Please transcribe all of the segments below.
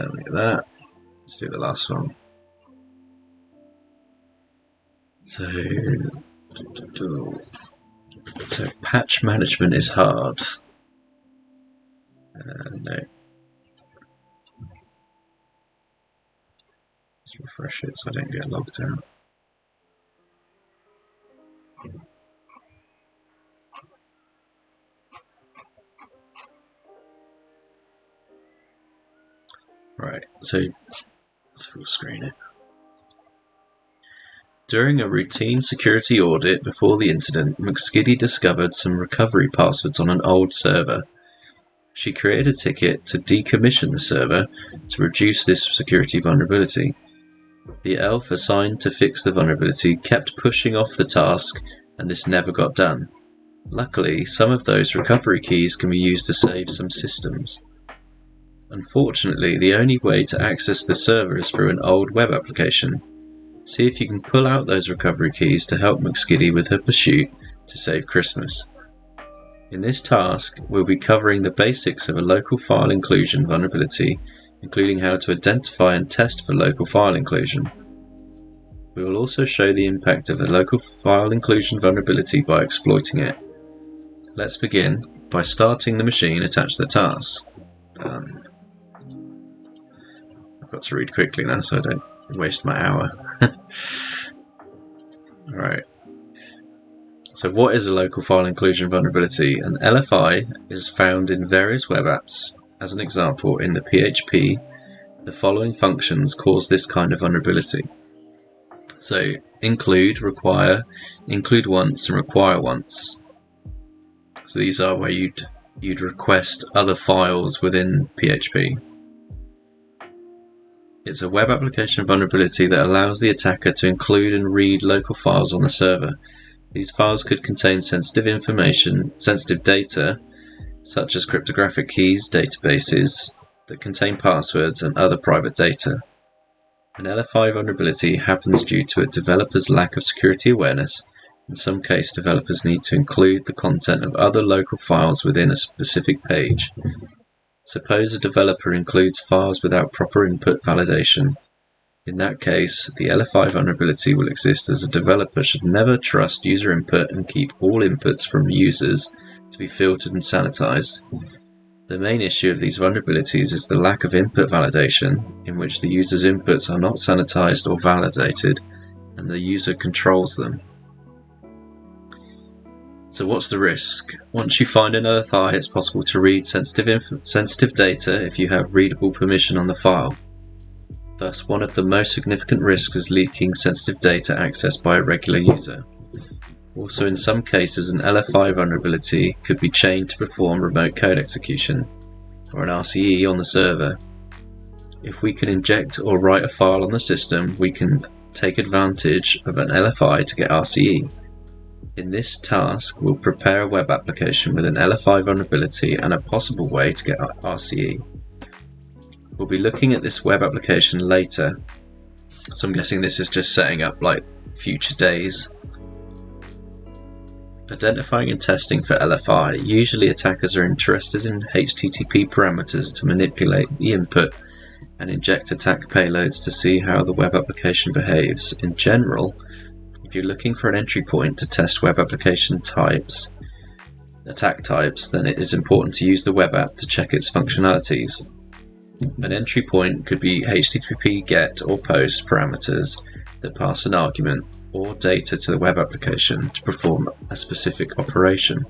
terminate that. Let's do the last one. So patch management is hard. No. Let's refresh it so I don't get logged out. Right, so let's full screen it. During a routine security audit before the incident, McSkiddy discovered some recovery passwords on an old server. She created a ticket to decommission the server to reduce this security vulnerability. The elf assigned to fix the vulnerability kept pushing off the task, and this never got done. Luckily, some of those recovery keys can be used to save some systems. Unfortunately, the only way to access the server is through an old web application. See if you can pull out those recovery keys to help McSkiddy with her pursuit to save Christmas. In this task, we'll be covering the basics of a local file inclusion vulnerability, including how to identify and test for local file inclusion. We will also show the impact of a local file inclusion vulnerability by exploiting it. Let's begin by starting the machine attached to the task. Done. I've got to read quickly now so I don't waste my hour. Right. So what is a local file inclusion vulnerability? An LFI is found in various web apps. As an example, in the PHP, the following functions cause this kind of vulnerability. So include, require, include once, and require once. So these are where you'd request other files within PHP. It's a web application vulnerability that allows the attacker to include and read local files on the server. These files could contain sensitive information, sensitive data, such as cryptographic keys, databases that contain passwords and other private data. An LFI vulnerability happens due to a developer's lack of security awareness. In some cases, developers need to include the content of other local files within a specific page. Suppose a developer includes files without proper input validation. In that case, the LFI vulnerability will exist, as a developer should never trust user input and keep all inputs from users to be filtered and sanitized. The main issue of these vulnerabilities is the lack of input validation, in which the user's inputs are not sanitized or validated, and the user controls them. So what's the risk? Once you find an LFI, it's possible to read sensitive data if you have readable permission on the file. Thus, one of the most significant risks is leaking sensitive data accessed by a regular user. Also, in some cases, an LFI vulnerability could be chained to perform remote code execution, or an RCE on the server. If we can inject or write a file on the system, we can take advantage of an LFI to get RCE. In this task, we'll prepare a web application with an LFI vulnerability and a possible way to get RCE. We'll be looking at this web application later, so I'm guessing this is just setting up like future days. Identifying and testing for LFI. Usually attackers are interested in HTTP parameters to manipulate the input and inject attack payloads to see how the web application behaves. In general, if you're looking for an entry point to test web application types, attack types, then it is important to use the web app to check its functionalities. An entry point could be HTTP GET or POST parameters that pass an argument or data to the web application to perform a specific operation.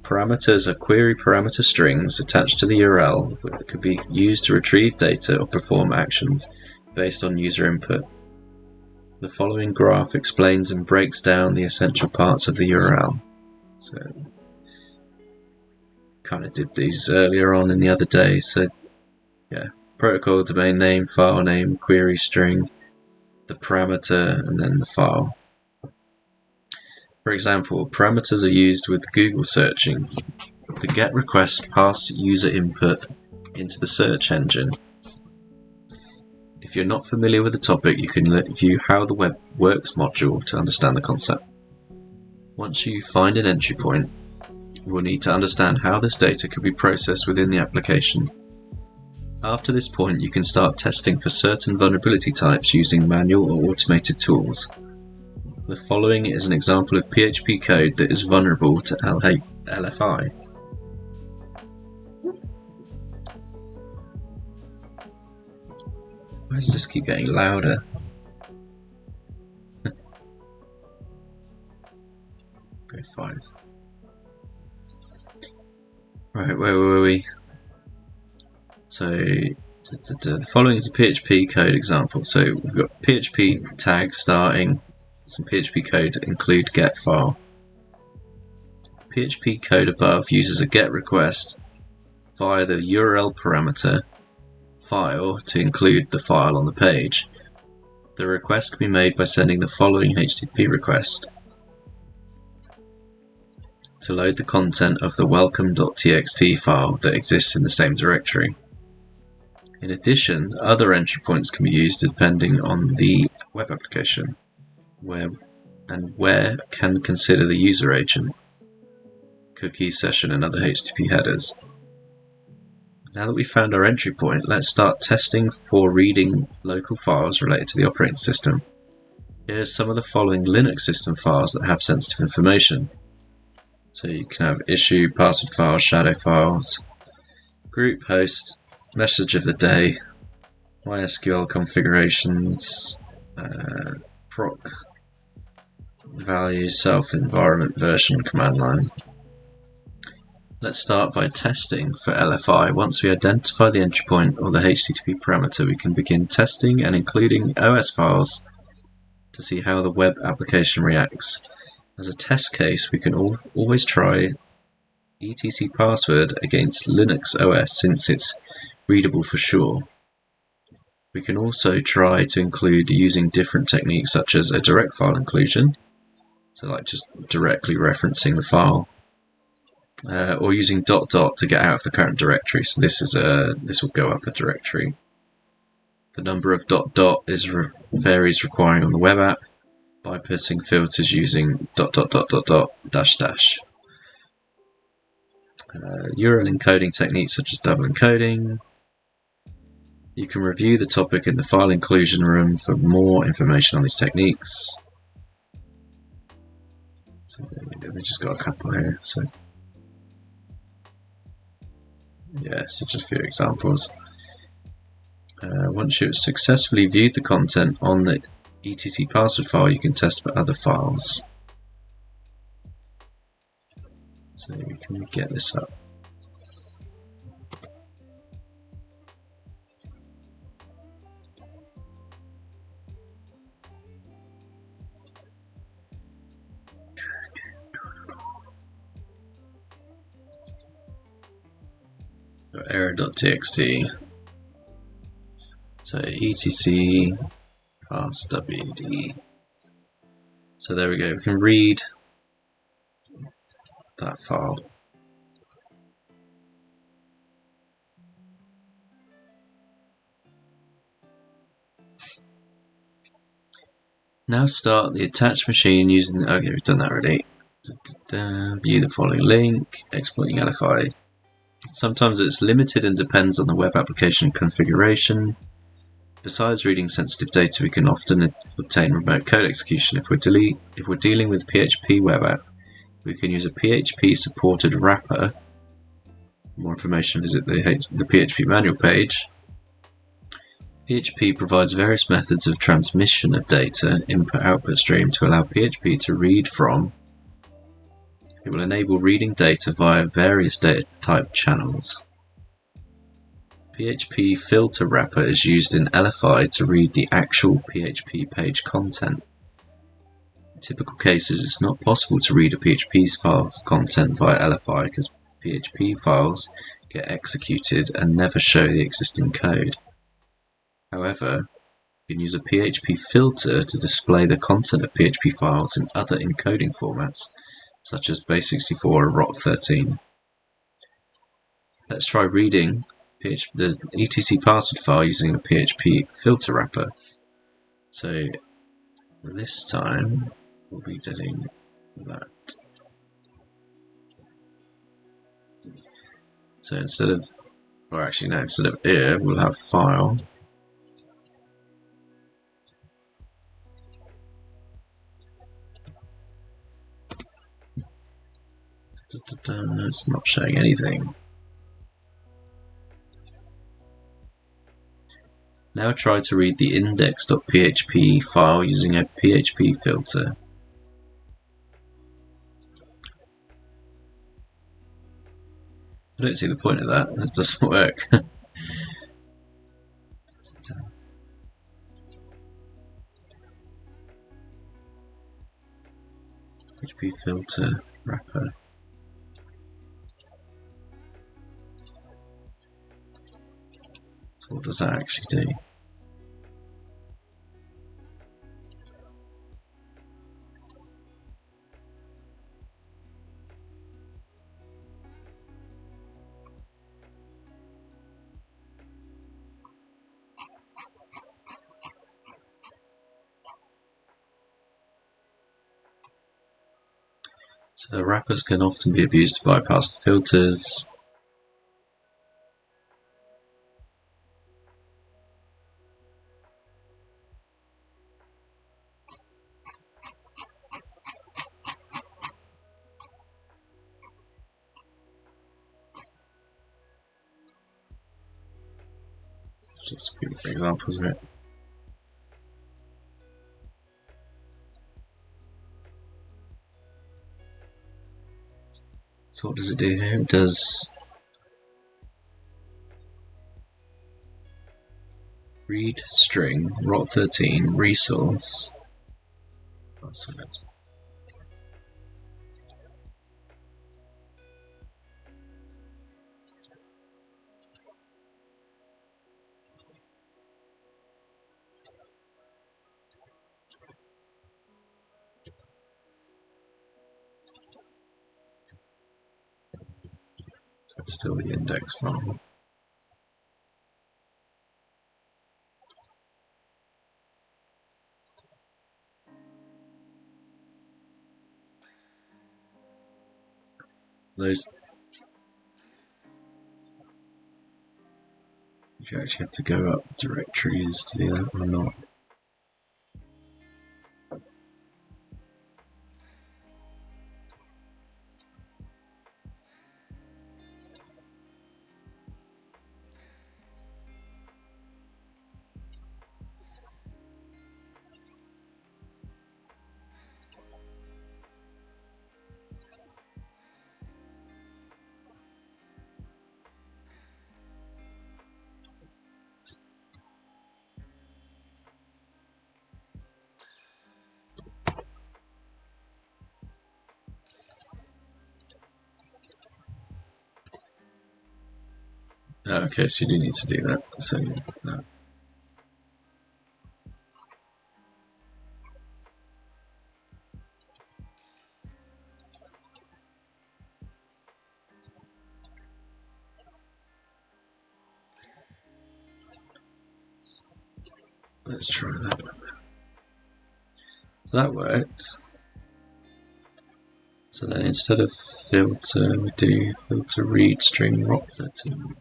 Parameters are query parameter strings attached to the URL that could be used to retrieve data or perform actions based on user input. The following graph explains and breaks down the essential parts of the URL. So, kind of did these earlier on in the other day. So, yeah, protocol, domain name, file name, query string, the parameter, and then the file. For example, parameters are used with Google searching. The GET request passes user input into the search engine. If you're not familiar with the topic, you can view How the Web Works module to understand the concept. Once you find an entry point, you will need to understand how this data could be processed within the application. After this point, you can start testing for certain vulnerability types using manual or automated tools. The following is an example of PHP code that is vulnerable to LFI. Why does this keep getting louder? Go 5. Right, where were we? So, the following is a PHP code example. So we've got PHP tag starting, some PHP code to include get file. PHP code above uses a get request via the URL parameter file to include the file on the page. The request can be made by sending the following HTTP request to load the content of the welcome.txt file that exists in the same directory. In addition, other entry points can be used depending on the web application, where can consider the user agent, cookie session, and other HTTP headers. Now that we've found our entry point, let's start testing for reading local files related to the operating system. Here are some of the following Linux system files that have sensitive information. So you can have issue, password files, shadow files, group host, message of the day, MySQL configurations, proc values, self environment version, command line. Let's start by testing for LFI. Once we identify the entry point or the HTTP parameter, we can begin testing and including OS files to see how the web application reacts. As a test case, we can always try etc password against Linux OS since it's readable for sure. We can also try to include using different techniques such as a direct file inclusion, so like just directly referencing the file, or using ... to get out of the current directory. So this will go up a directory. The number of ... varies requiring on the web app, bypassing filters using ... --. URL encoding techniques such as double encoding. You can review the topic in the file inclusion room for more information on these techniques. So we just got a couple here. So yeah, so just a few examples. Once you've successfully viewed the content on the etc password file, you can test for other files. So can we get this up? Error.txt. So etc pass wd. So there we go. We can read that file. Now start the attached machine using. Okay, we've done that already. View the following link. Exploiting LFI. Sometimes it's limited and depends on the web application configuration. Besides reading sensitive data, we can often obtain remote code execution. If we're dealing with PHP web app, we can use a PHP supported wrapper. For more information, visit the PHP manual page. PHP provides various methods of transmission of data input-output stream to allow PHP to read from. It will enable reading data via various data type channels. PHP filter wrapper is used in LFI to read the actual PHP page content. In typical cases, it's not possible to read a PHP file's content via LFI because PHP files get executed and never show the existing code. However, you can use a PHP filter to display the content of PHP files in other encoding formats, such as base64 or ROT13. Let's try reading the etc password file using a PHP filter wrapper. So this time we'll be doing that. So instead of Or actually, no, instead of here, we'll have file. It's not showing anything. Now try to read the index.php file using a PHP filter. I don't see the point of that. That doesn't work. PHP filter wrapper. So what does that actually do? So the wrappers can often be abused to bypass the filters. Just a few examples of it. So what does it do here? It does read string rot13 resource. That's it. So it's still the index file. Those you actually have to go up directories to do that or not. Oh, okay, so you do need to do that. So that. Let's try that one. So that worked. So then instead of filter, we do filter read string rot13.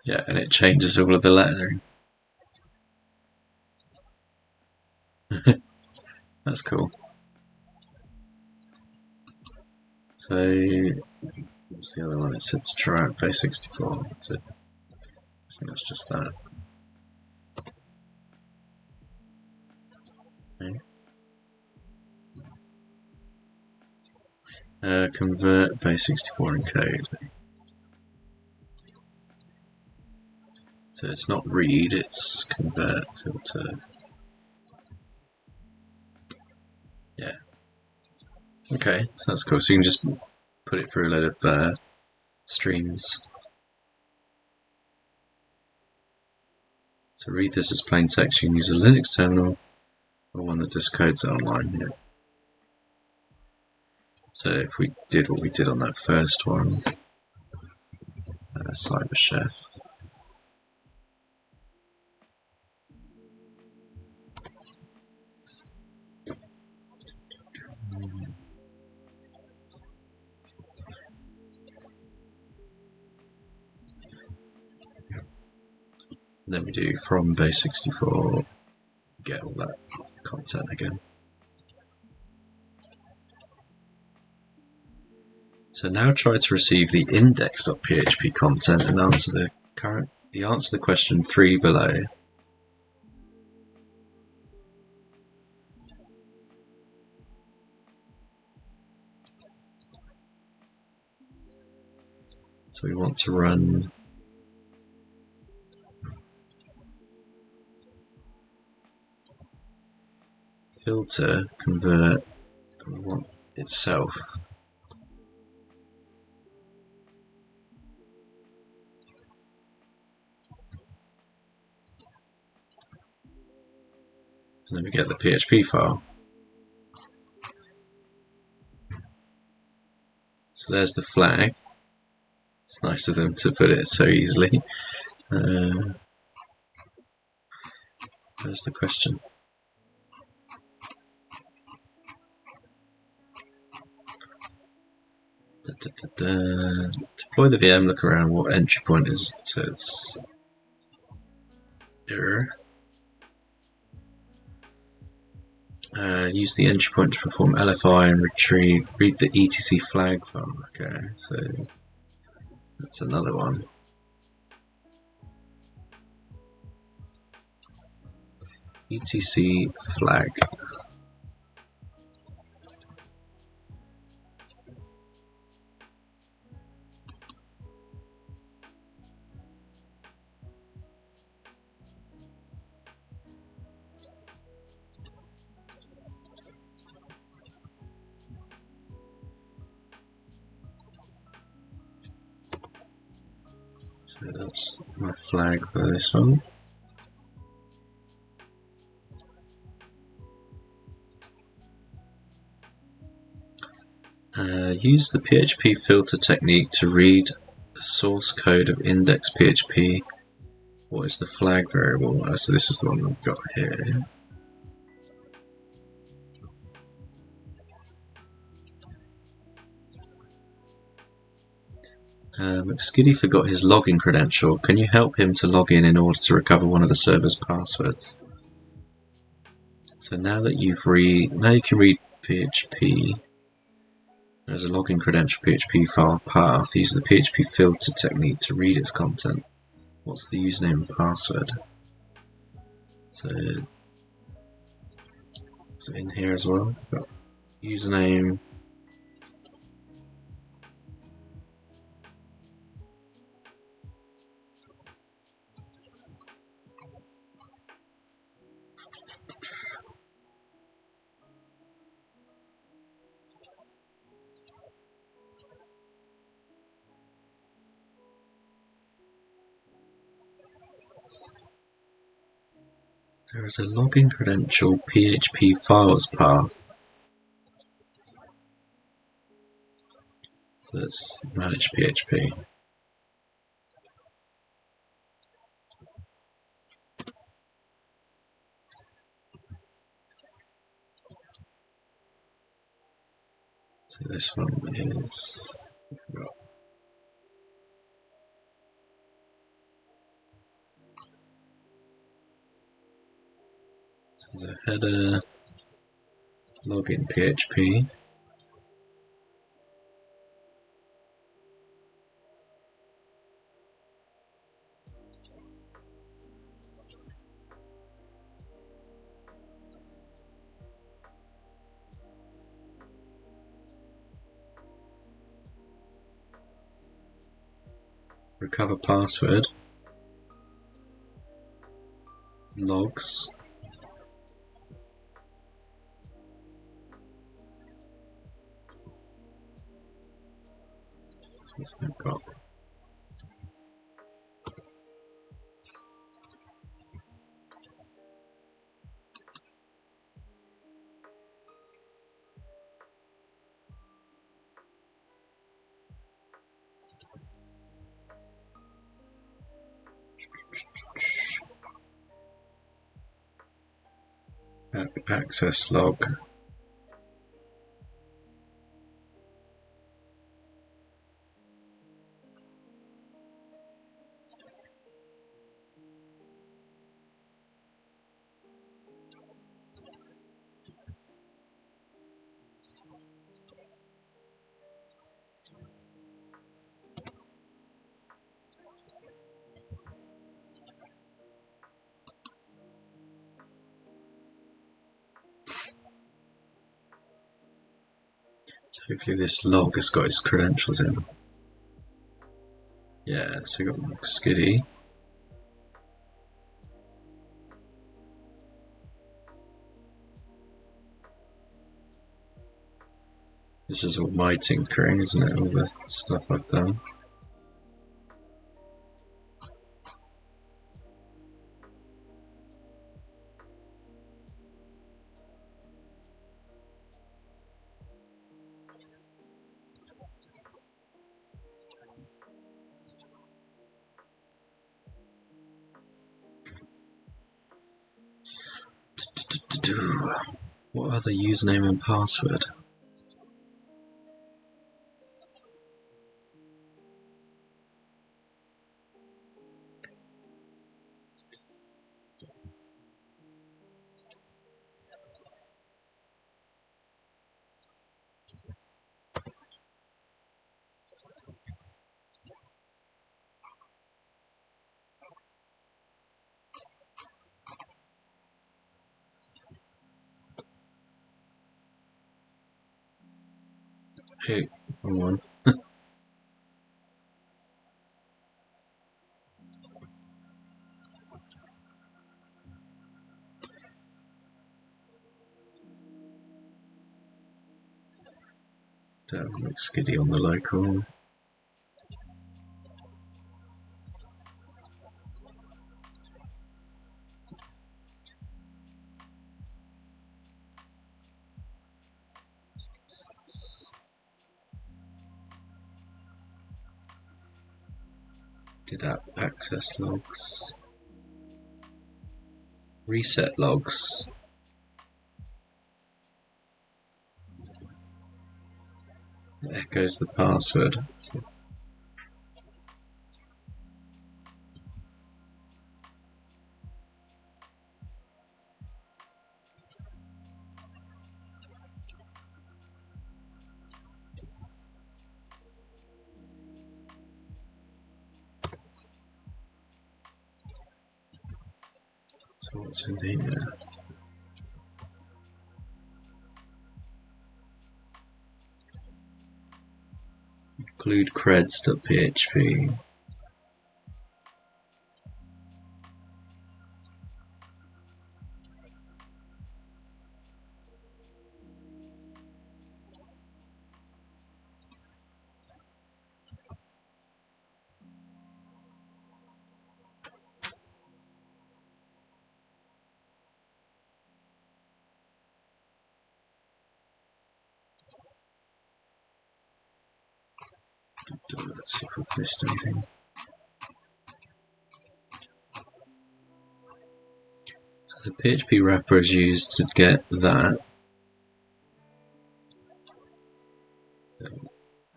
Yeah, and it changes all of the lettering. That's cool. So, what's the other one? It said to try out base64. So, I think that's just that. Okay. Convert base64 encode. So it's not read, it's convert filter. Yeah. Okay, so that's cool. So you can just put it through a load of streams. To read this as plain text, you can use a Linux terminal or one that just codes it online. Yeah. So if we did what we did on that first one, Cyber Chef. Then we do from base64, get all that content again. So now try to receive the index.php content and answer the question 3 below. So we want to run filter convert, and we want itself. And then we get the PHP file. So there's the flag. It's nice of them to put it so easily. There's the question. Deploy the VM, look around what entry point is. So it's error. Use the entry point to perform LFI and read the etc flag file. Okay, so that's another one. etc flag. So that's my flag for this one. Use the PHP filter technique to read the source code of index.php. What is the flag variable? So this is the one we've got here. McSkiddy forgot his login credential. Can you help him to log in order to recover one of the server's passwords? So now that you can read PHP. There's a login credential PHP file path. Use the PHP filter technique to read its content. What's the username and password? So in here as well. Got username. There is a login credential PHP files path. So let's manage PHP. So this one is. So there's a header, login PHP. Recover password, logs, so what's that got? Access log. Hopefully this log has got its credentials in. Yeah, so we've got McSkiddy. This is all my tinkering, isn't it? All the stuff I've done. What are the username and password? Hey, wrong one. Don't have McSkiddy on the local. Did app access logs. Reset logs. It echoes the password. So what's in here? Include creds.php. Let's see if we've missed anything. So the PHP wrapper is used to get that.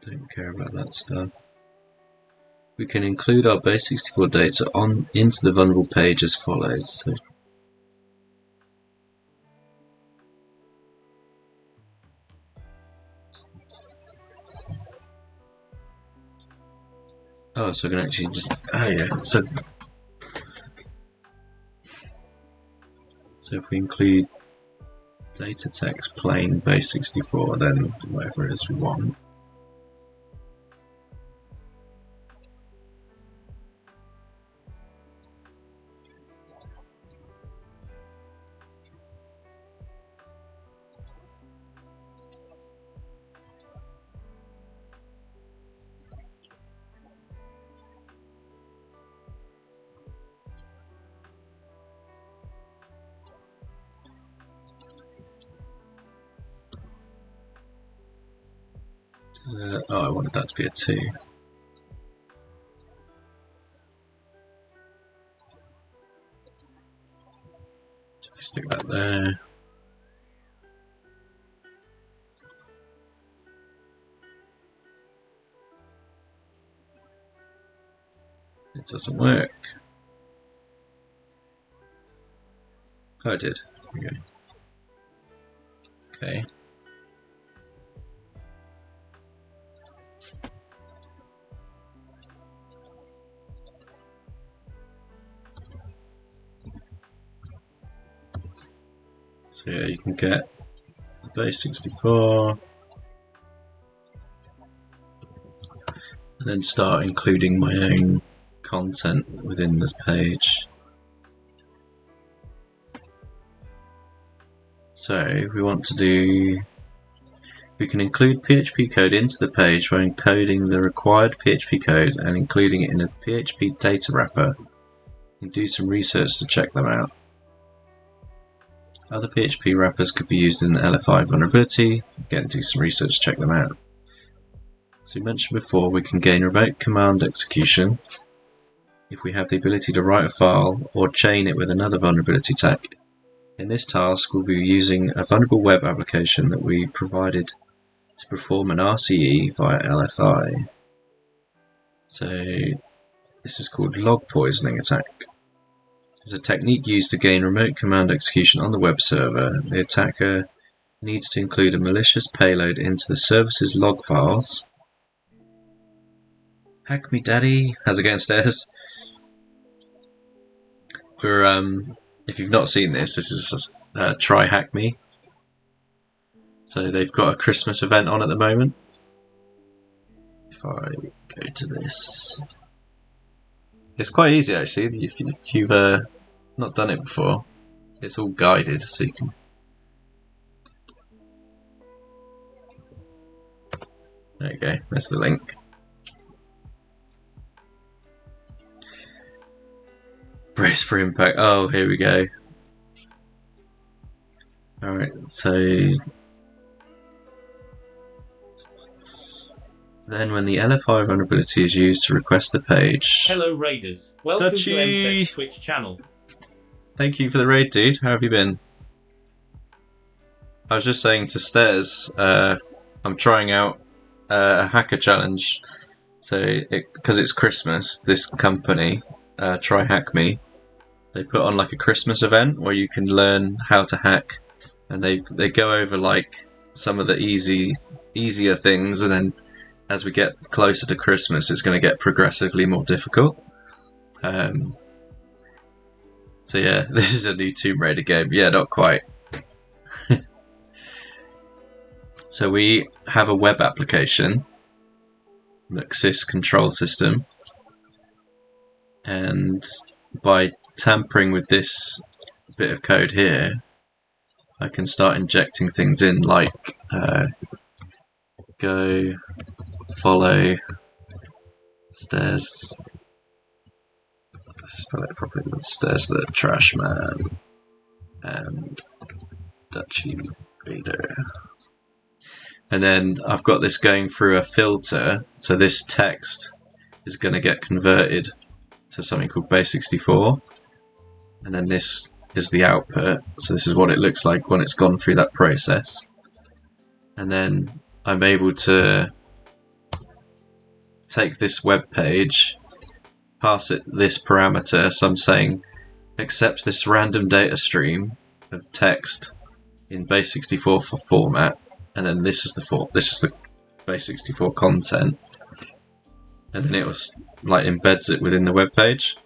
Don't care about that stuff. We can include our base64 data into the vulnerable page as follows. So oh, so I can actually just, oh yeah, so if we include data text plain base64, then whatever it is we want. Oh, I wanted that to be a 2. Stick that there. It doesn't work. Oh, it did. Okay. Okay. So yeah, you can get the base 64 and then start including my own content within this page. So we want to do, we can include PHP code into the page by encoding the required PHP code and including it in a PHP data wrapper and do some research to check them out. Other PHP wrappers could be used in the LFI vulnerability, again do some research to check them out. As we mentioned before, we can gain remote command execution if we have the ability to write a file or chain it with another vulnerability tag. In this task, we'll be using a vulnerable web application that we provided to perform an RCE via LFI. So this is called log poisoning attack. It's a technique used to gain remote command execution on the web server. The attacker needs to include a malicious payload into the service's log files. Hack me, daddy. How's it going, Stairs? We're if you've not seen this, this is TryHackMe. So they've got a Christmas event on at the moment. If I go to this, it's quite easy actually. If you've not done it before, it's all guided, so you can. There you go. There's the link. Brace for impact. Oh, here we go. Alright, so then when the LFI vulnerability is used to request the page. Hello Raiders, welcome to MSEC's Twitch channel. Thank you for the raid, dude. How have you been? I was just saying to Stairs, I'm trying out a hacker challenge. So, because it's Christmas, this company, TryHackMe, they put on like a Christmas event where you can learn how to hack, and they go over like some of the easier things, and then as we get closer to Christmas, it's going to get progressively more difficult. So yeah, this is a new Tomb Raider game. Yeah, not quite. So we have a web application, Maxis control system, and by tampering with this bit of code here, I can start injecting things in like go follow Stairs. Spell it properly. Stairs the trash man and Dutchy Raider. And then I've got this going through a filter, so this text is going to get converted to something called base64, and then this is the output, so this is what it looks like when it's gone through that process. And then I'm able to take this web page, pass it this parameter, so I'm saying accept this random data stream of text in base64 for format, and then this is the base64 content, and then it was like embeds it within the web page.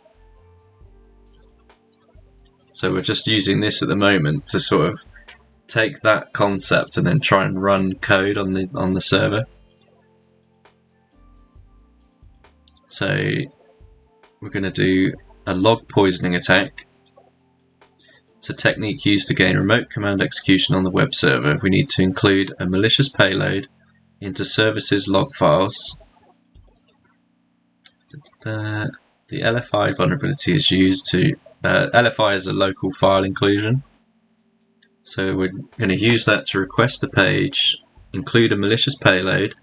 So we're just using this at the moment to sort of take that concept and then try and run code on the server. So we're going to do a log poisoning attack. It's a technique used to gain remote command execution on the web server. We need to include a malicious payload into services log files. The LFI vulnerability is used to LFI is a local file inclusion. So we're going to use that to request the page, include a malicious payload.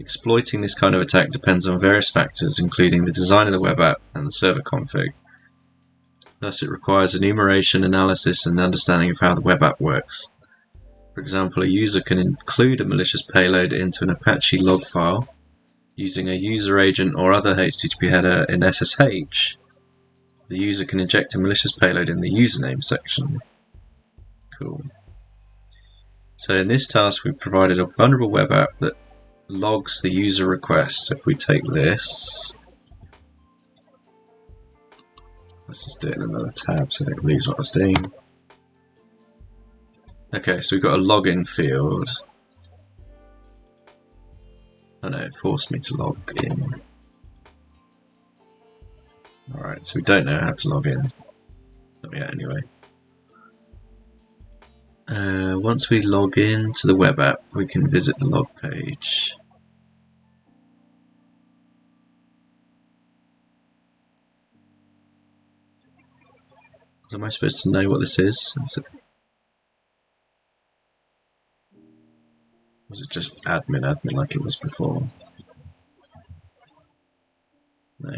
Exploiting this kind of attack depends on various factors, including the design of the web app and the server config. Thus, it requires enumeration, analysis, and understanding of how the web app works. For example, a user can include a malicious payload into an Apache log file using a user agent or other HTTP header in SSH. The user can inject a malicious payload in the username section. Cool. So in this task, we've provided a vulnerable web app that logs the user request. So if we take this, let's just do it in another tab so I don't lose what I was doing. Okay, so we've got a login field. Oh no, it forced me to log in. Alright, so we don't know how to log in. Not yet, anyway. Once we log in to the web app, we can visit the log page. Am I supposed to know what this is? Was it just admin like it was before? No.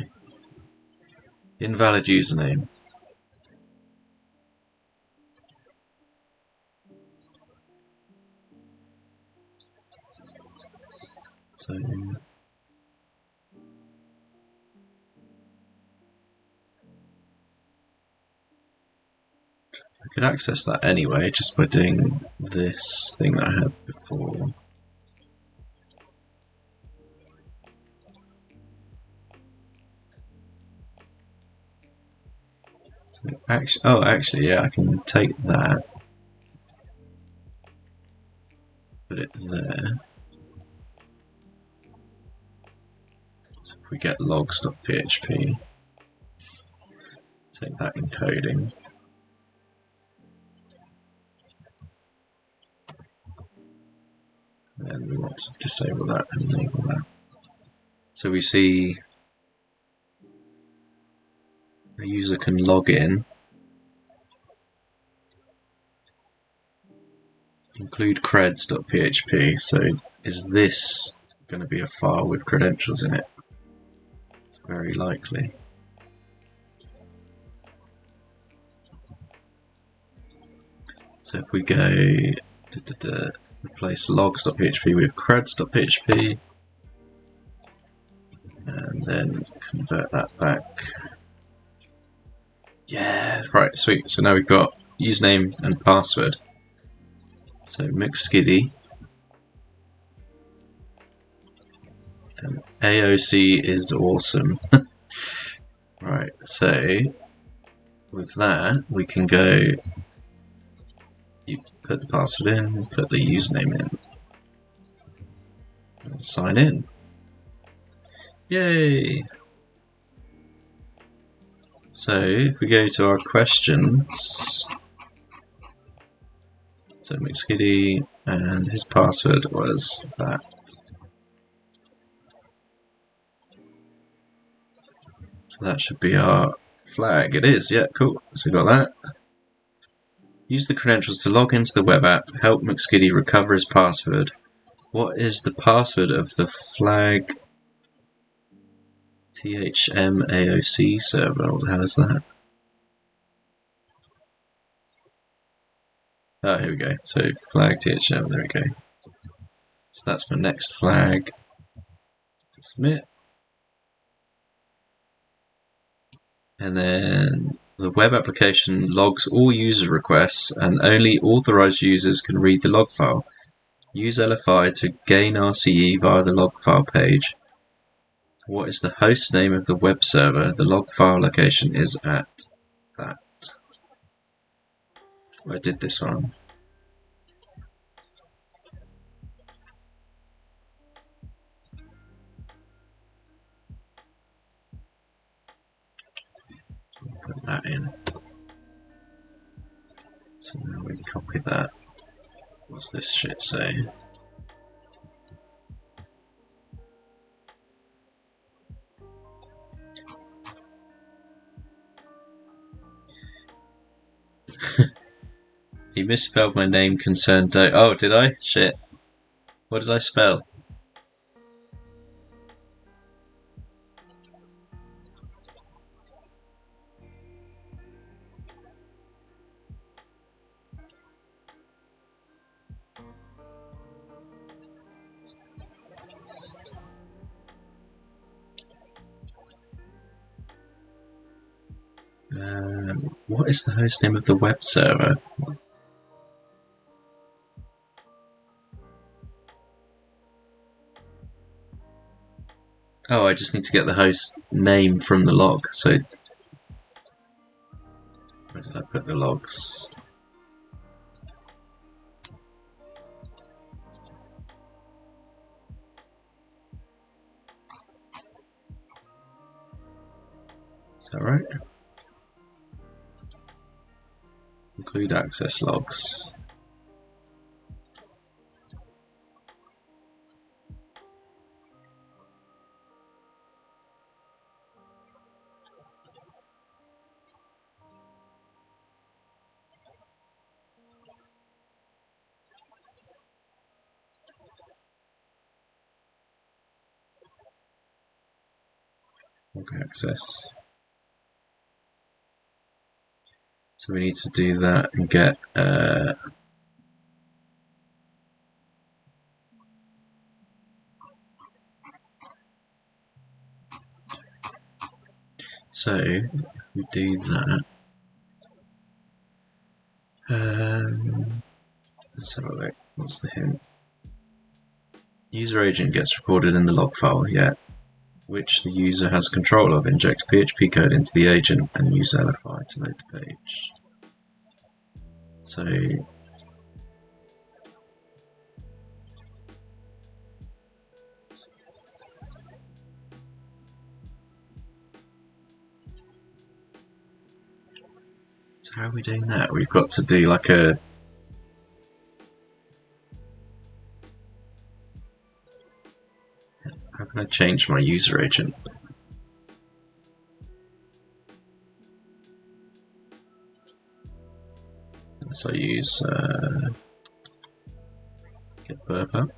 Invalid username. So I could access that anyway, just by doing this thing that I had before. So actually, yeah, I can take that, put it there. So if we get logs.php, take that encoding. And we want to disable that and enable that. So we see a user can log in, include creds.php. So is this going to be a file with credentials in it? It's very likely. So if we go replace logs.php with creds.php and then convert that back. Yeah, right, sweet. So now we've got username and password. So McSkiddy and AOC is awesome. Right, so with that we can go, you put the password in, put the username in, and sign in. Yay! So if we go to our questions, so McSkiddy and his password was that. So that should be our flag. It is, yeah, cool. So we got that. Use the credentials to log into the web app. Help McSkiddy recover his password. What is the password of the flag THMAOC server? What the hell is that? Oh, here we go. So flag THM, there we go. So that's my next flag. Submit. And then the web application logs all user requests and only authorized users can read the log file. Use LFI to gain RCE via the log file page. What is the host name of the web server? The log file location is at that. I did this one. Put that in. So now we copy that. What's this shit say? You misspelled my name, concerned. Oh, did I? Shit. What did I spell? What is the host name of the web server? Oh, I just need to get the host name from the log. So, where did I put the logs? Is that right? Include access logs. Log access. So we need to do that and get so we do that. Let's have a look. What's the hint? User agent gets recorded in the log file, yeah, which the user has control of. Inject PHP code into the agent and use LFI to load the page. So how are we doing that? We've got to do like a how can I change my user agent? So I use get burp up.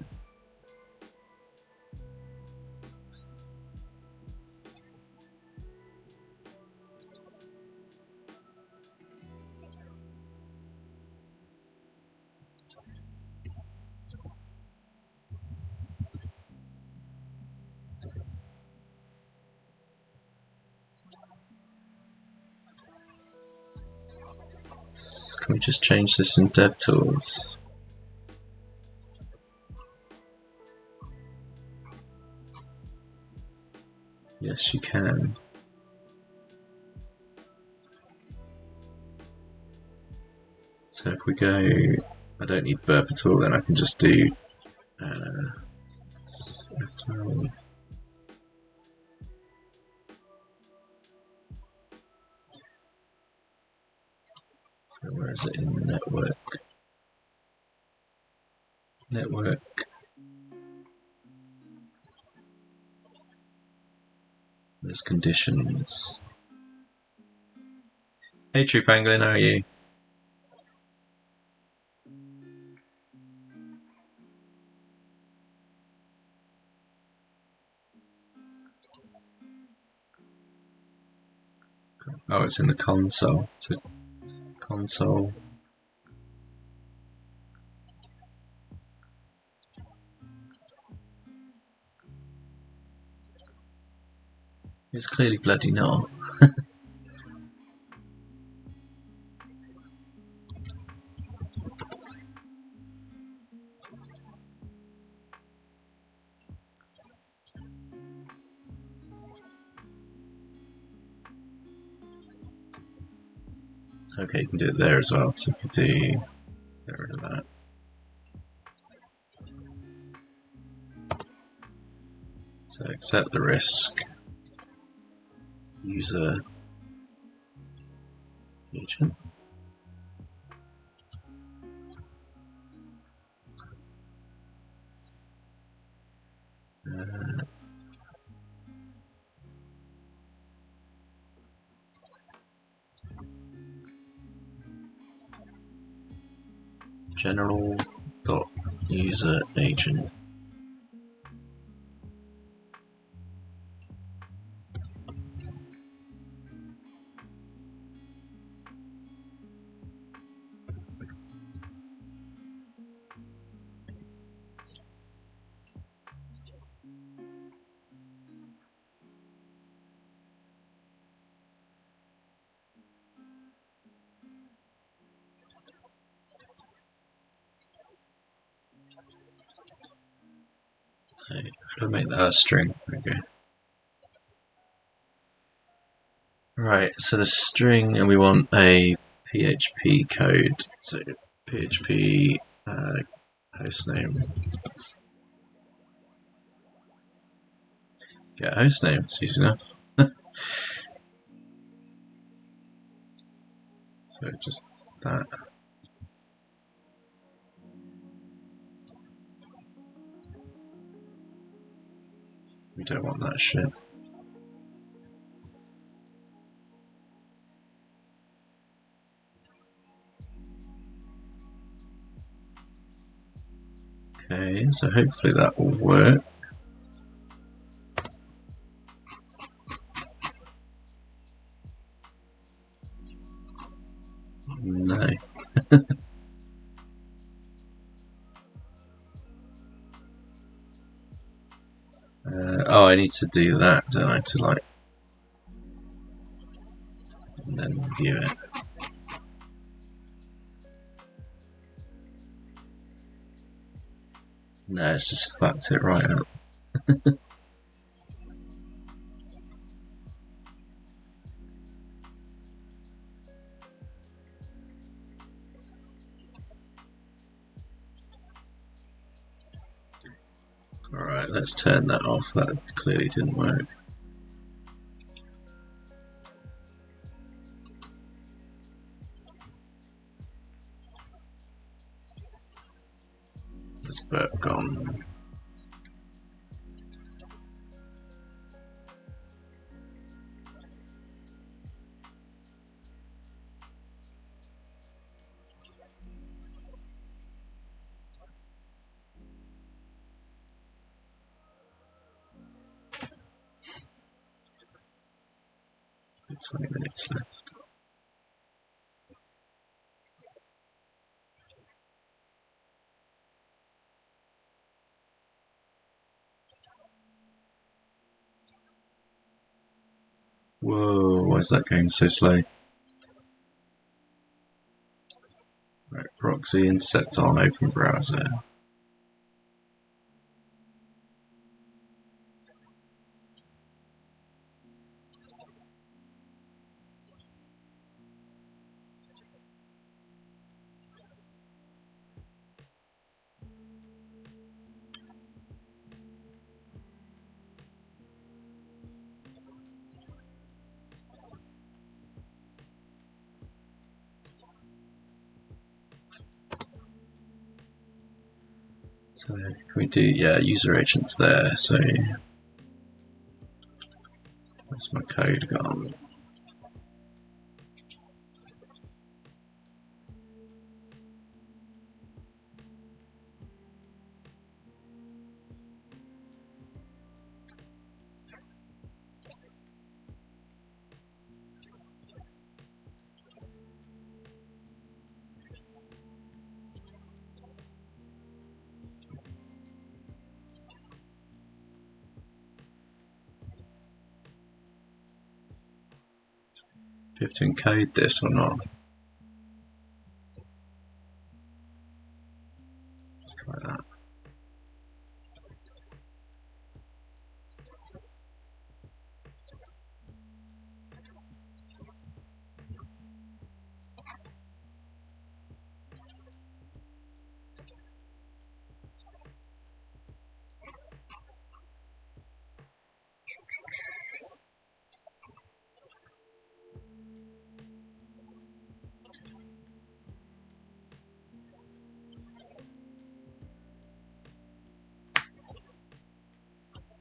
Can we just change this in DevTools? Yes, you can. So if we go, I don't need burp at all, then I can just do so where is it in the network? Network. There's conditions. Hey True Pangolin, how are you? Oh, it's in the console. So console. It's clearly bloody not. Okay, you can do it there as well. So you can do get rid of that. So accept the risk. User agent. General dot user agent. We'll make that a string. Okay. Right, so the string, and we want a PHP code. So PHP hostname. Get a hostname, it's easy enough. So just that. We don't want that shit. Okay, so hopefully that will work. No. Oh, I need to do that, don't I? To like, and then view it. No, it's just fucked it right up. Alright, let's turn that off. That clearly didn't work. There's burp gone. There's 20 minutes left. Whoa, why is that going so slow? Right, proxy and set on open browser. So can we do, yeah, user agents there, so where's my code gone? Do we have to encode this or not? Let's try that.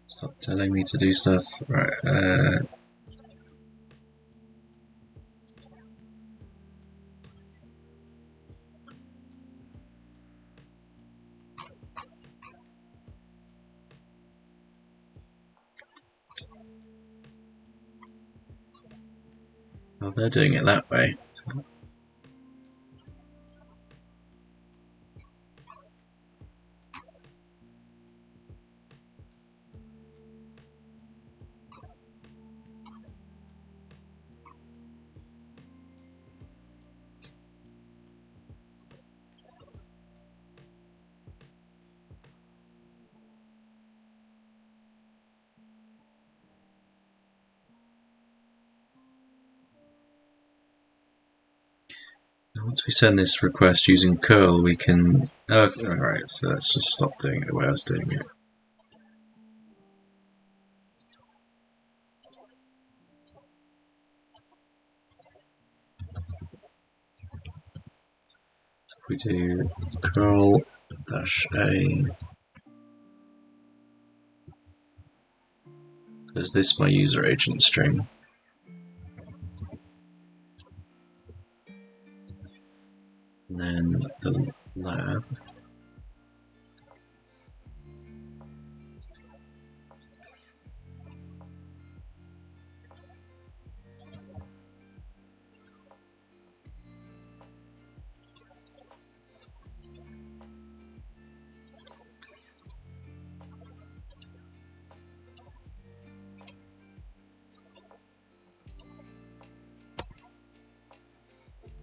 Stop telling me to do stuff. Right, well, they're doing it that way. Once we send this request using curl, we can... Oh, alright, so let's just stop doing it the way I was doing it. So if we do curl-a, is this my user agent string? And then the lab.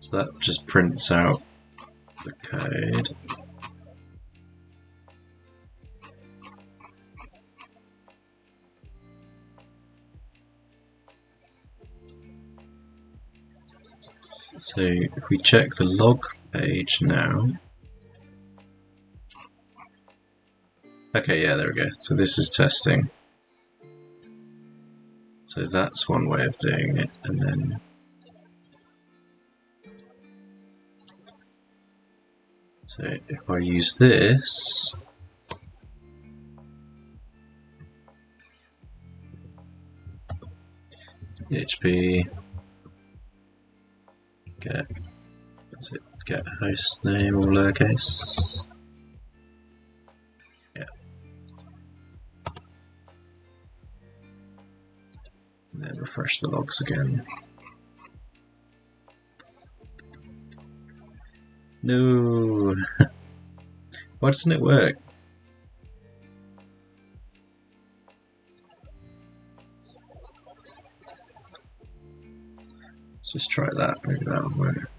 So that just prints out the code. So if we check the log page now. Okay, yeah, there we go. So this is testing. So that's one way of doing it, and then so if I use this, PHP get host name all lowercase. Yeah. And then refresh the logs again. No. Why doesn't it work? Let's just try that. Maybe that'll work.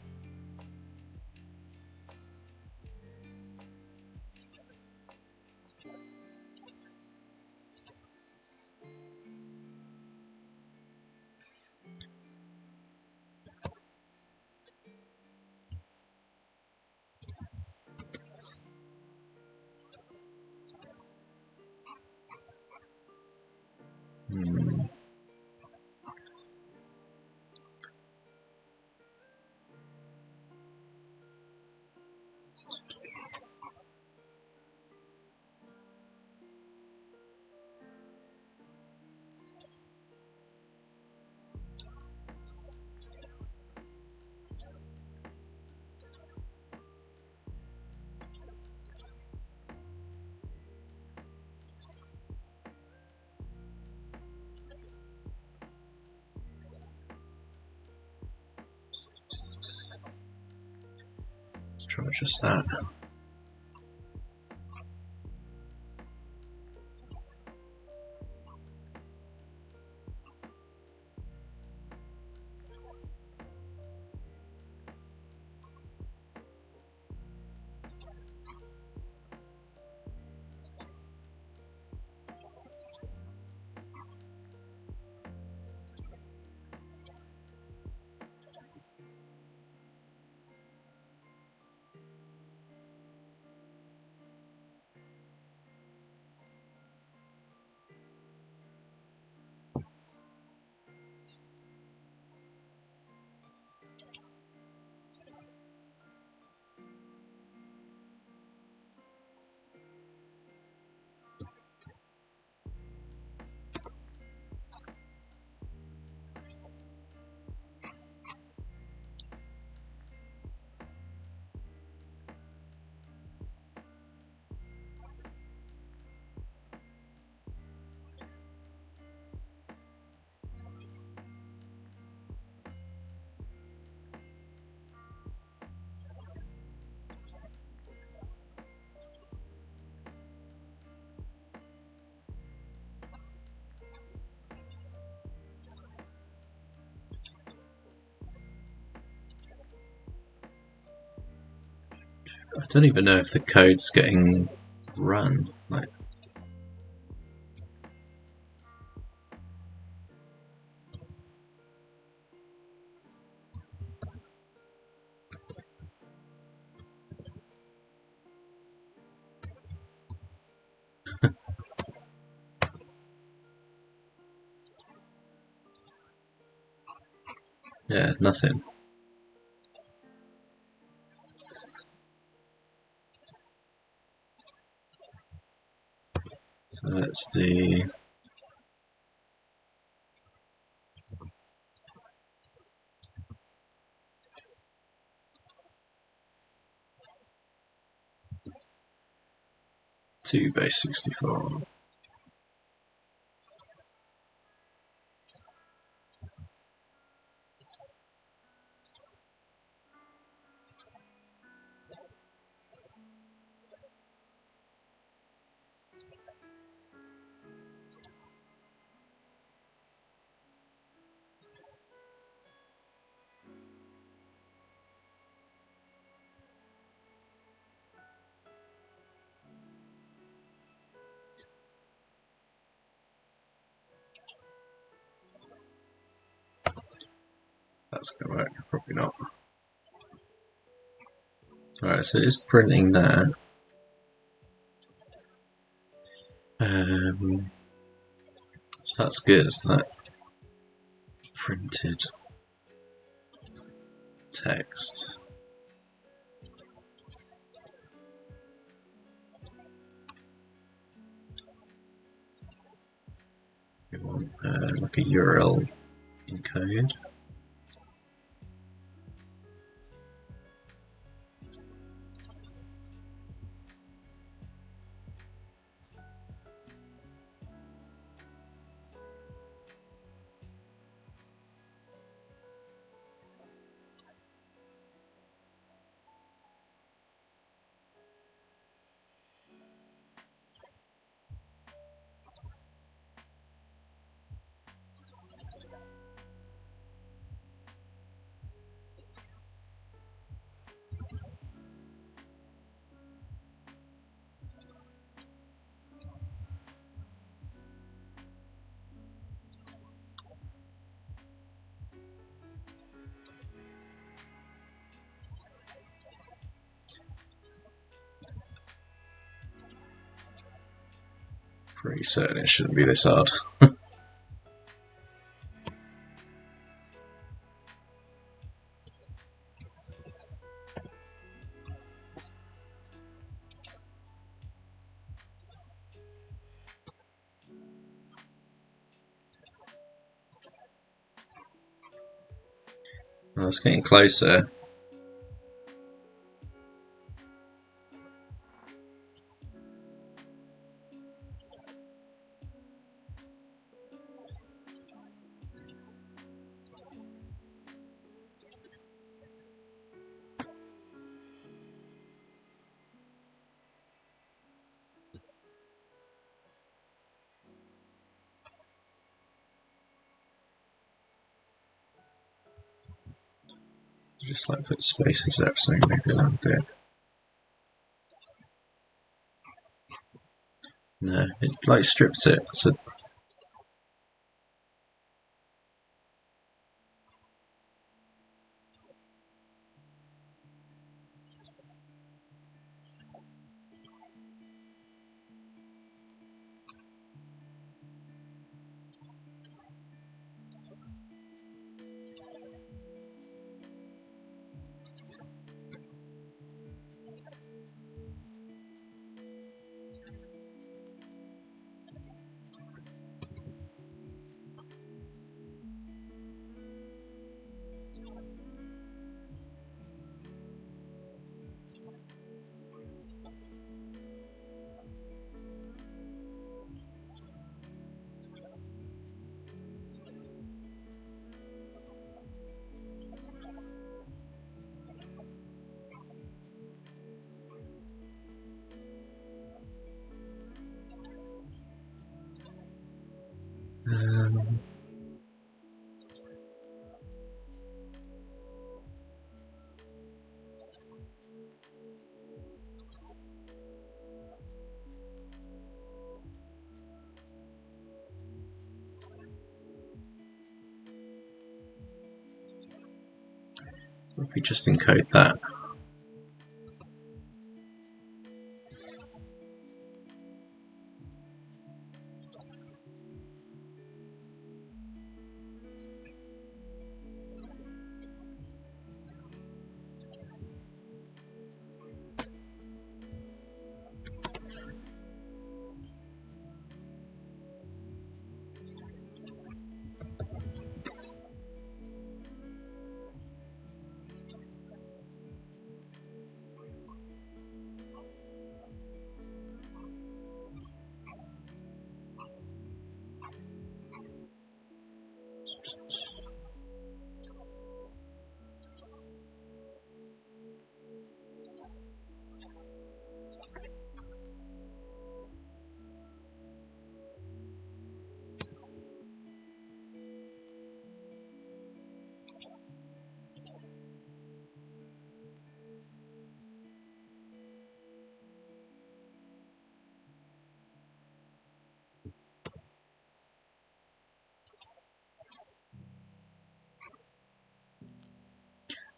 Let's try just that. I don't even know if the code's getting run. Like, Yeah, nothing. So let's do two base 64. That's going to work, probably not. Alright, so it's printing that. So that's good. That printed text. We want like a URL encode. Pretty certain it shouldn't be this hard. Well, it's getting closer. Just like put spaces there, so maybe around there. No, it like strips it. So um, if we just encode that.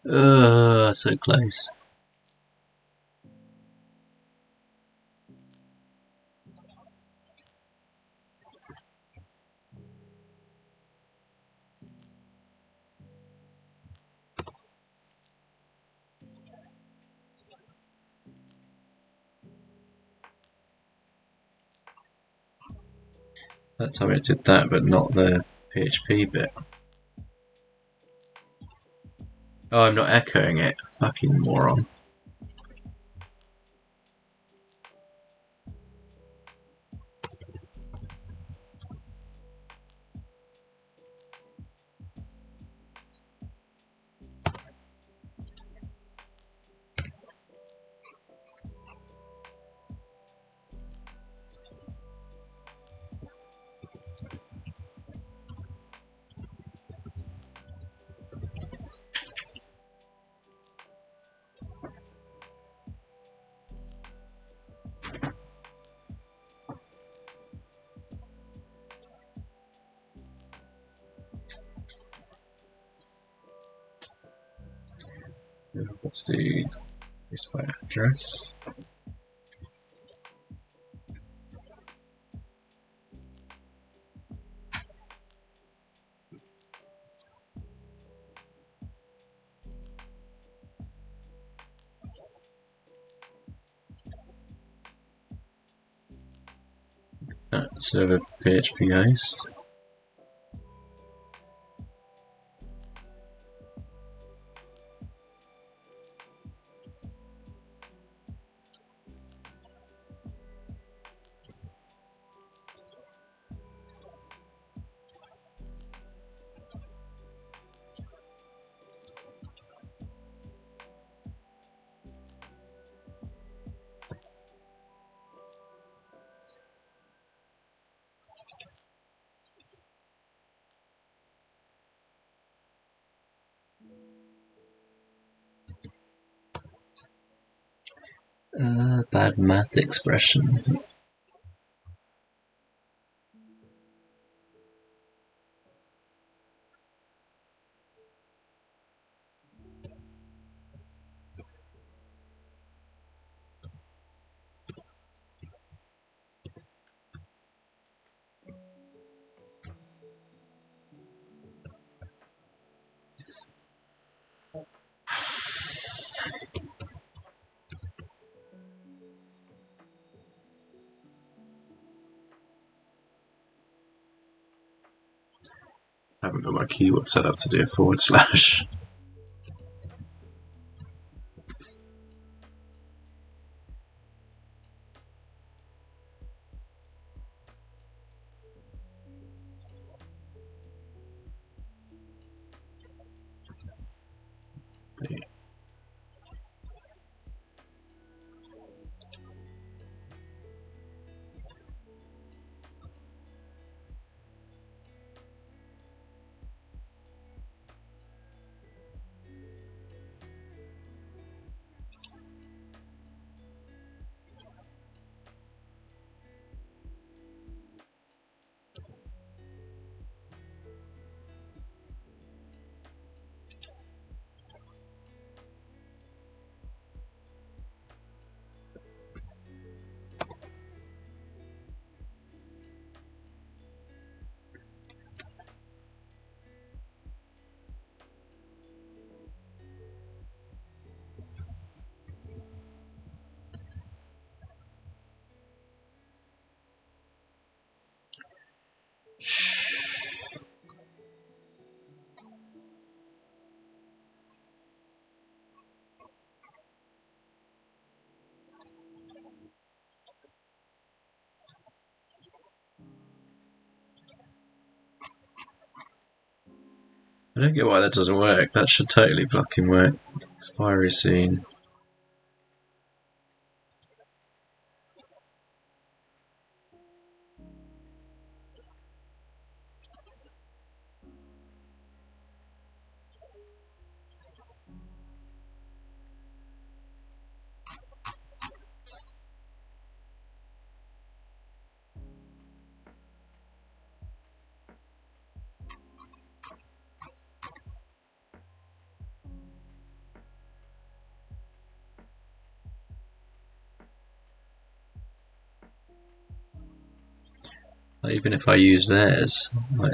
So close. That time it did that, but not the PHP bit. Oh, I'm not echoing it. Fucking moron. Let's do this by address. Server PHP host. Bad math expression. I haven't got my keyboard set up to do a /. I don't get why that doesn't work. That should totally fucking work. Expiry soon. Even if I use theirs, like,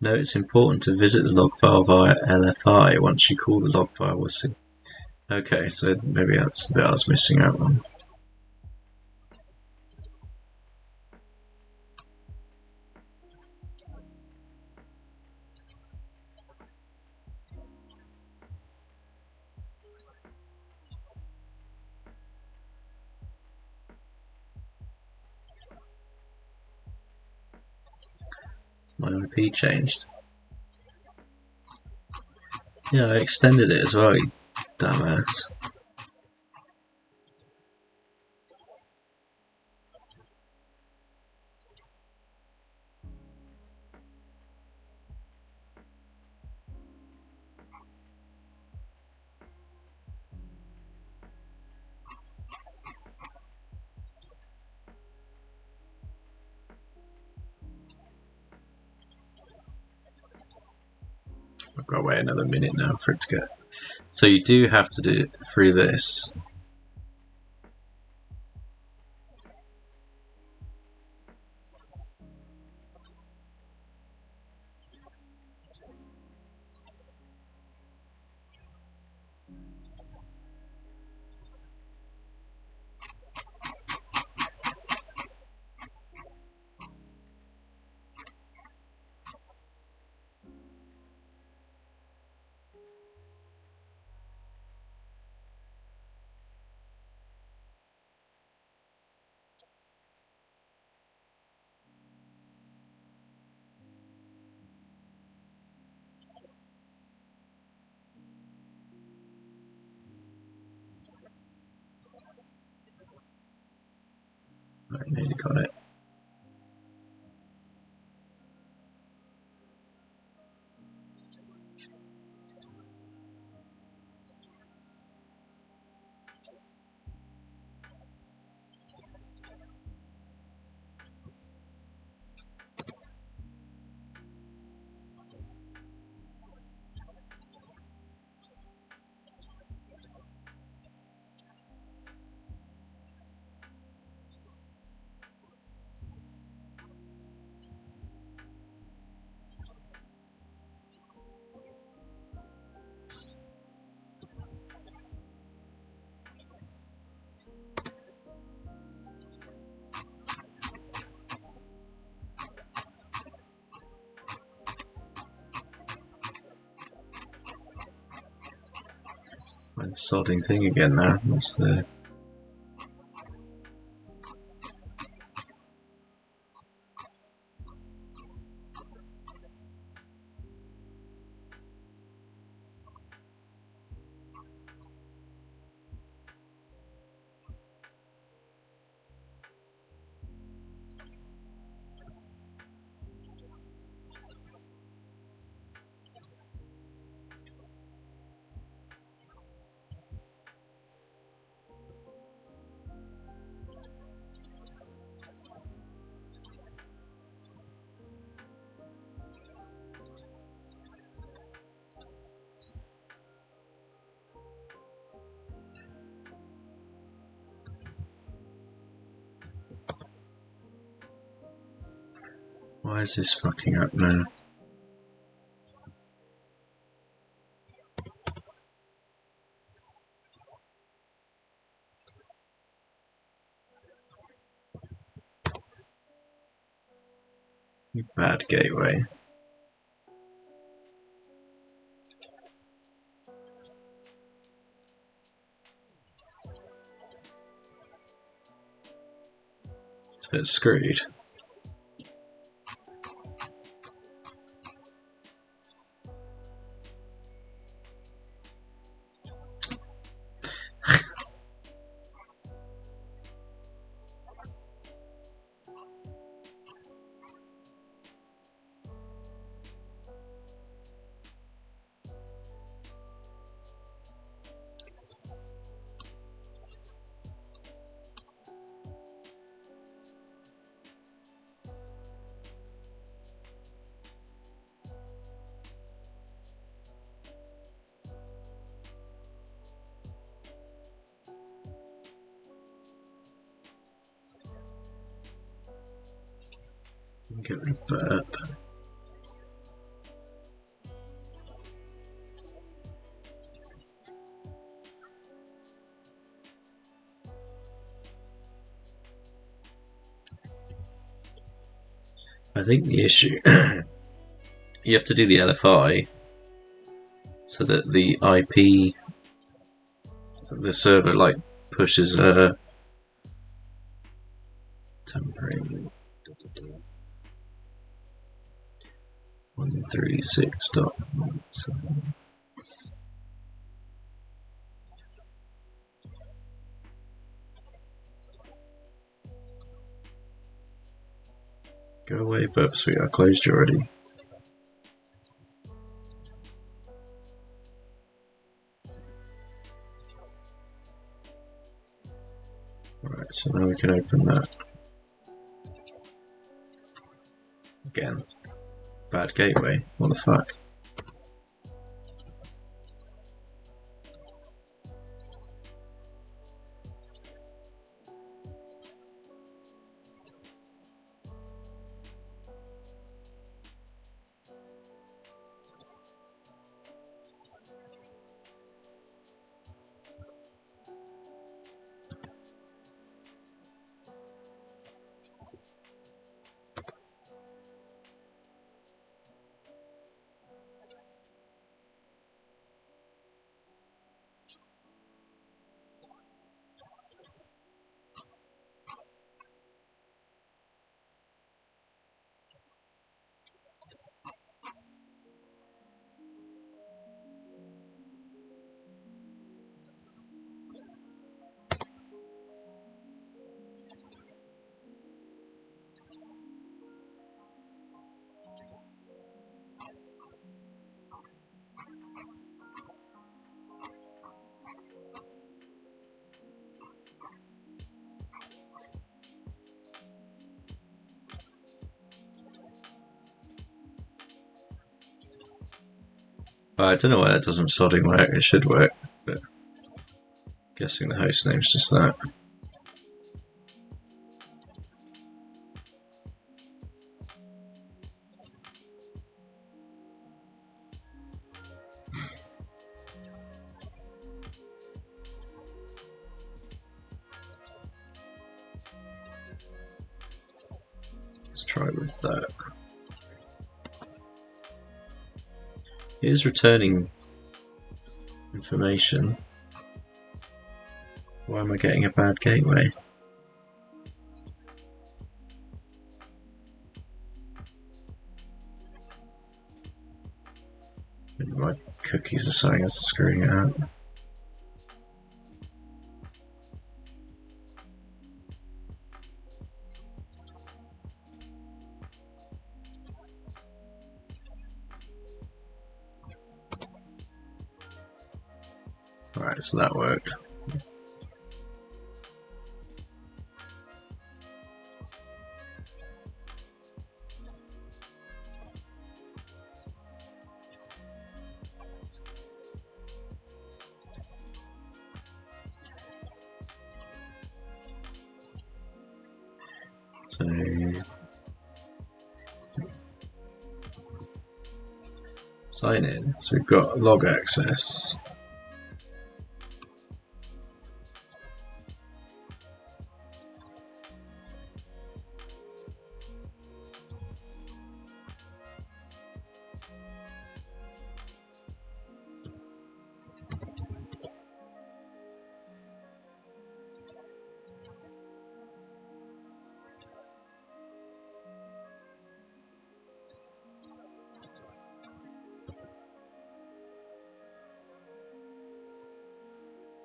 no, it's important to visit the log file via LFI once you call the log file. Okay, so maybe that's the bit I was missing out on. My IP changed. Yeah, I extended it as well, you dumbass. I've got to wait another minute now for it to get. So you do have to do it through this. I nearly got it. The sodding thing again now. What's the. Why is this fucking up now? You bad gateway. So it's screwed. Get rid of burp. I think the issue you have to do the LFI so that the IP, the server like pushes a temporary 136.17. Go away, burp sweet. I closed you already. Alright, so now we can open that. Again. Bad gateway. What the fuck? I don't know why that doesn't sodding work. It should work, but I'm guessing the host name's just that. Let's try with that. It is returning information. Why am I getting a bad gateway? Maybe my cookies are something that's screwing it out. Alright, so that worked. So sign in. So we've got log access.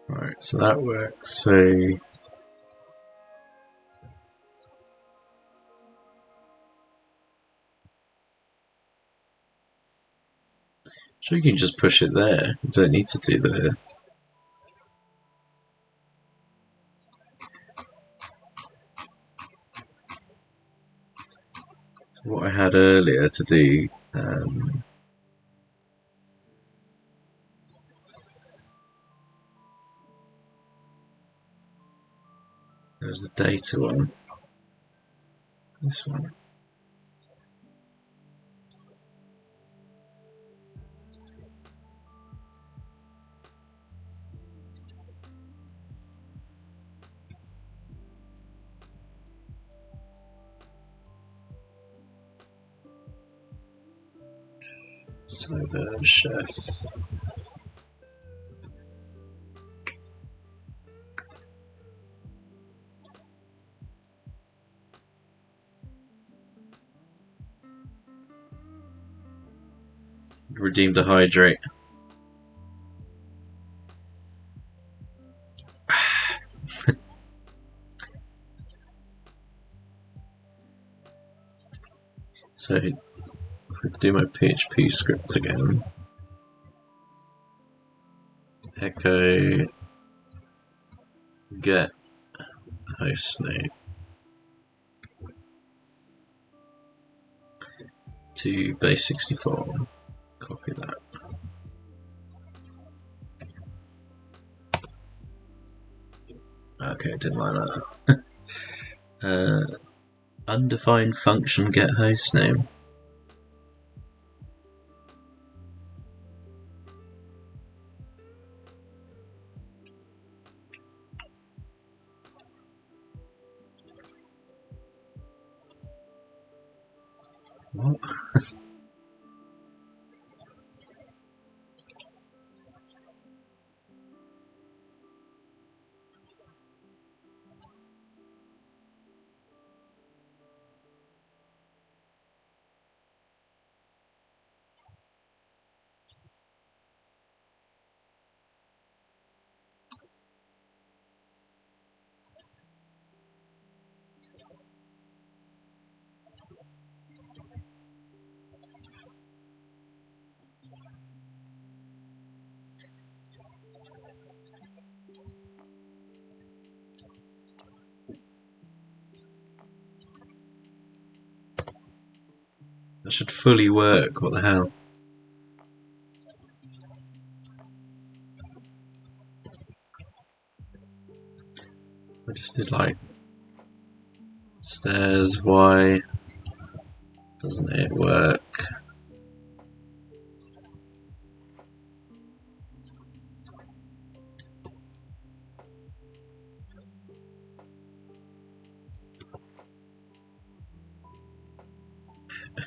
Right, so that works. So sure, you can just push it there. You don't need to do the. So what I had earlier to do. There's the data one. This one. Server chef. Redeemed a hydrate. So if I do my PHP script again, echo get hostname to base 64. Copy that. Okay, I didn't like that. Undefined function get hostname. What? That should fully work, what the hell? I just did like stairs, why doesn't it work?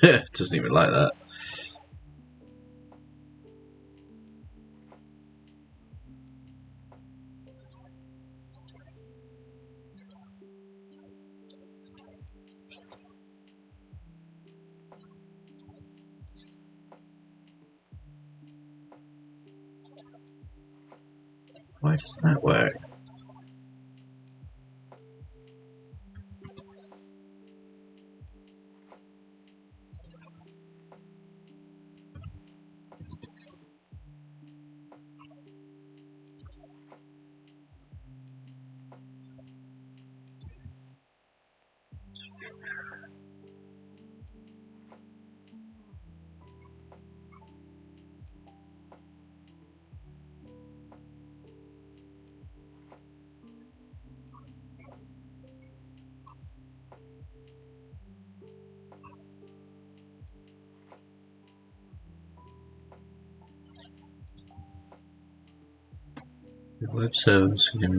It doesn't even like that. Why doesn't that work? The web servers can...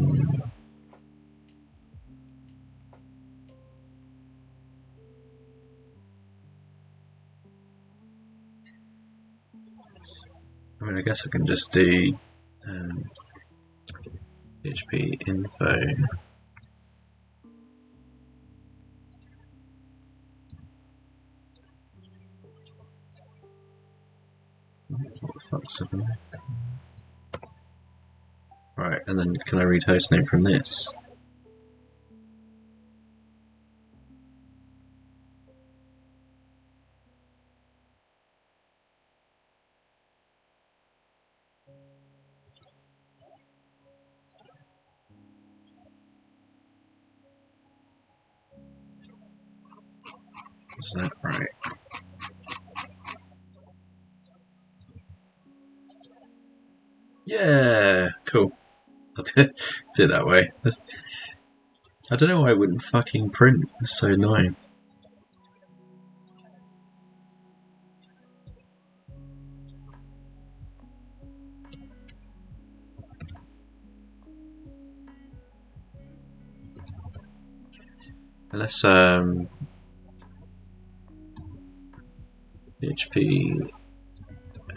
I mean, I guess I can just do PHP info. What the fuck's up in there? Right, and then can I read hostname from this? Is that right? Yeah, cool. I'll do it that way. I don't know why it wouldn't fucking print. It's so annoying. Let's PHP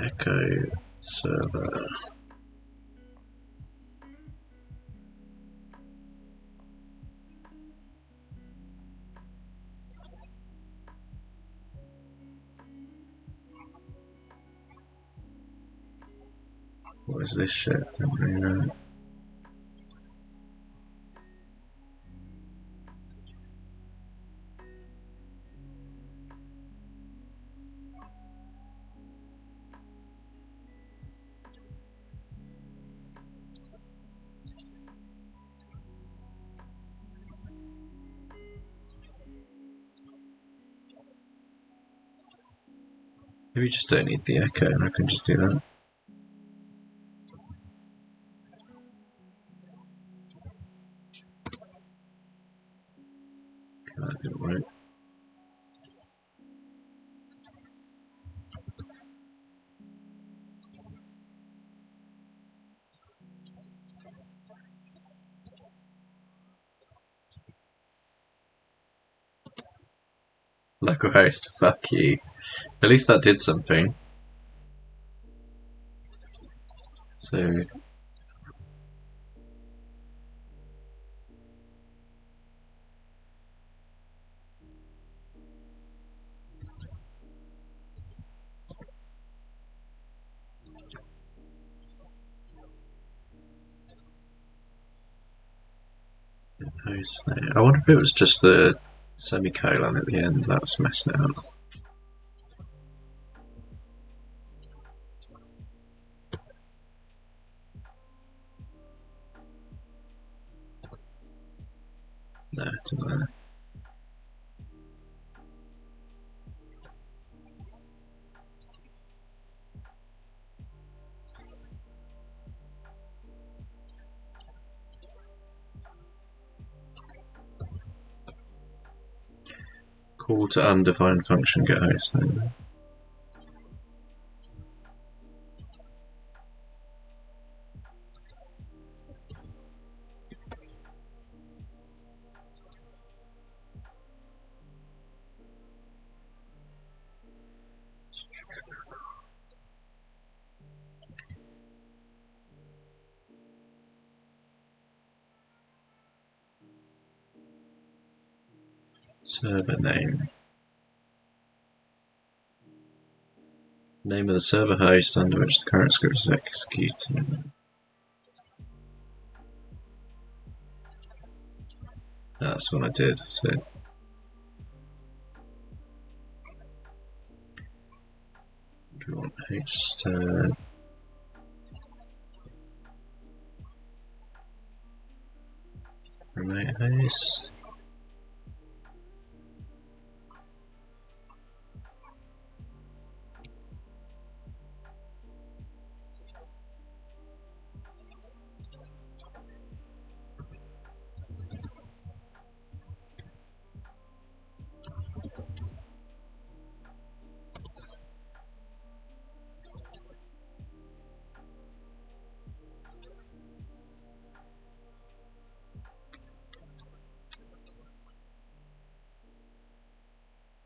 Echo server. What is this shit? Don't really know. Maybe we just don't need the echo and I can just do that. Okay, that didn't work. Localhost, fuck you. At least that did something. So host name. I wonder if it was just the semicolon at the end that was messing it up. No, it doesn't matter. Call to undefined function get host name. Server name. Name of the server host under which the current script is executing. That's what I did. So do we want host remote host?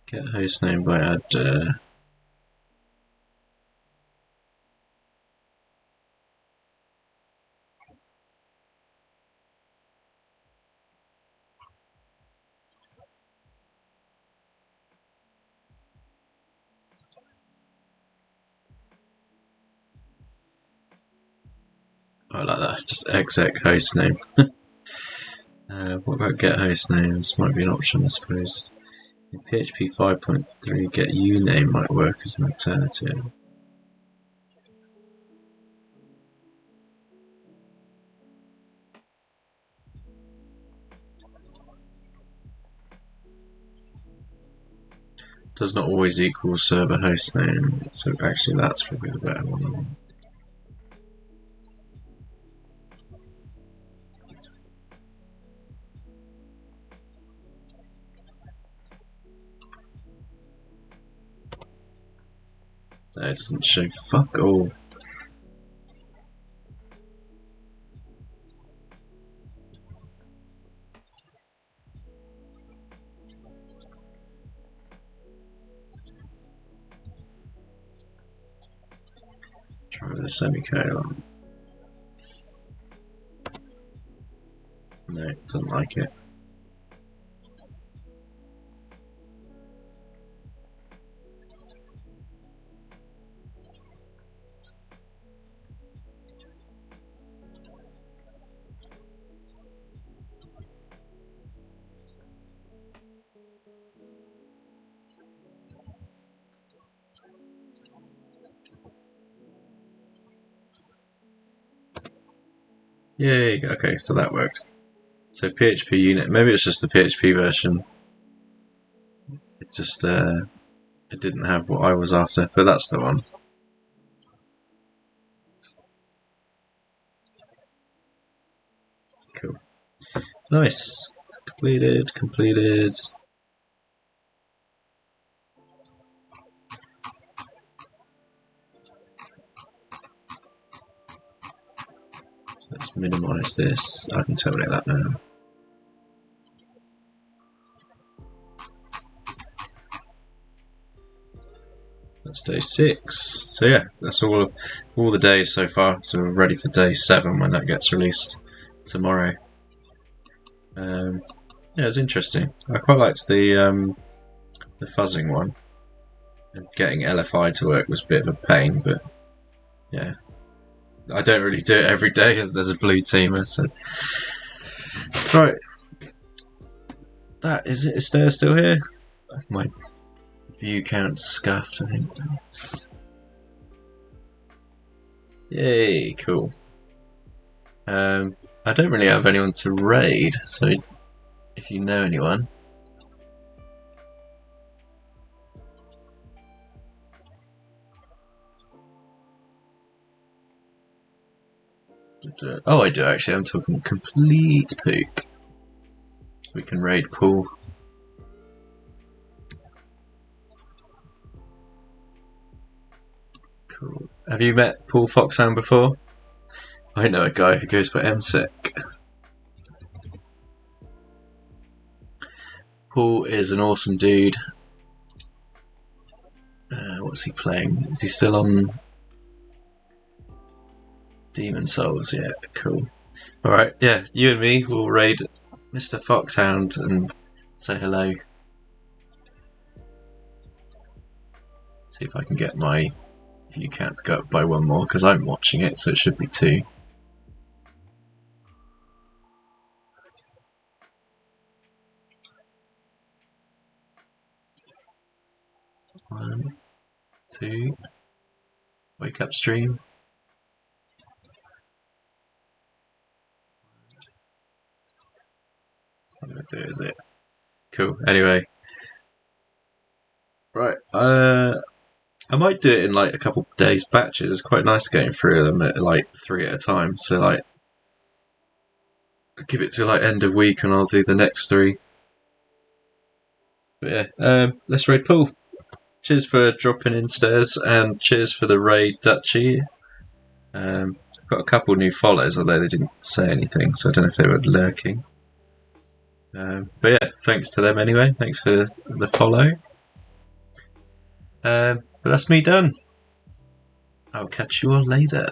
Get host name by add I like that, just exec host name. What about get host names? Might be an option, I suppose. In PHP 5.3, get uname might work as an alternative. Does not always equal server host name, so actually that's probably the better one. No, it doesn't show fuck all. with a semicolon. No, doesn't like it. Yay, okay, so that worked. So PHP unit, maybe it's just the PHP version. It just, it didn't have what I was after, but that's the one. Cool. Nice. Completed. So let's minimize this. I can terminate that now. That's day 6. So yeah, that's all the days so far. So we're ready for day 7 when that gets released tomorrow. Yeah, it's interesting. I quite liked the fuzzing one. And getting LFI to work was a bit of a pain, but yeah. I don't really do it every day as there's a blue teamer, so right. That is it. Is there still here? My view count's scuffed, I think. Yay, cool. I don't really have anyone to raid, so if you know anyone. Oh, I do actually. I'm talking complete poop. We can raid Paul. Cool. Have you met Paul Foxhound before? I know a guy who goes for MSec. Paul is an awesome dude. What's he playing? Is he still on Demon Souls? Yeah, cool. Alright, yeah, you and me will raid Mr. Foxhound and say hello. See if I can get my view count to go up by 1 more, because I'm watching it, so it should be 2. One, 2. Wake up stream. It's not going to do it, is it? Cool. Anyway. Right. I might do it in like a couple of days batches. It's quite nice getting through them at like 3 at a time. So like, give it to like end of week and I'll do the next 3. But yeah, let's raid Paul. Cheers for dropping in stairs and cheers for the raid, Dutchy. I've got a couple new follows, although they didn't say anything, so I don't know if they were lurking. But yeah, thanks to them anyway. Thanks for the follow. But that's me done. I'll catch you all later.